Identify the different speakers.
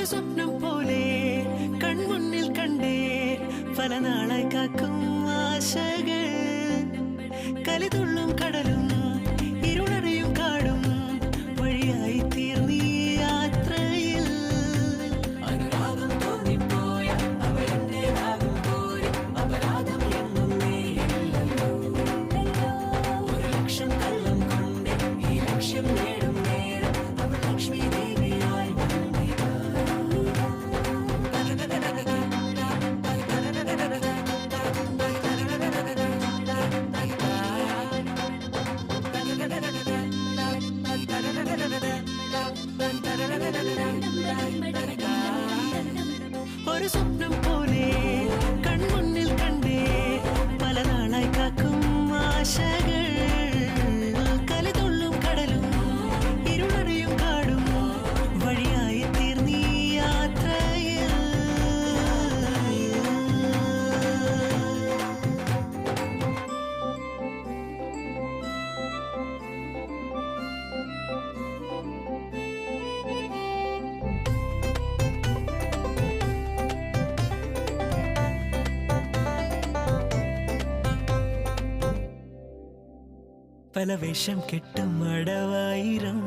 Speaker 1: ഒരു സ്വപ്നം പോലെ കൺമുന്നിൽ കണ്ടേ പല നാളായി കാക്കും ആശകൾ കലിതുള്ളും കടലും ഇരുളറിയും കാടും വഴിയായി തീർന്നീ യാത്രയിൽ അനുരാഗം തോന്നിപ്പോയ അവരെന്റേതാകുമ്പോൾ അപരാധം എന്നും നീയില്ലല്ലോ ഒരു ലക്ഷം കള്ളം കൊണ്ട് ഈ ലക്ഷ്യം നേടും നേരം അവൾ ലക്ഷ്മി ദേവിയായി വന്നിതാ ഒരു സ്വപ്നം പോലെ കൺമുന്നിൽ കണ്ടേ പല നാളായി കാക്കും ആശകൾ കലിതുള്ളും കടലും ഇരുളറിയും കാടും വഴിയായി തീർന്നീ യാത്രയിൽ പല വേഷം കെട്ടും അടവായിരം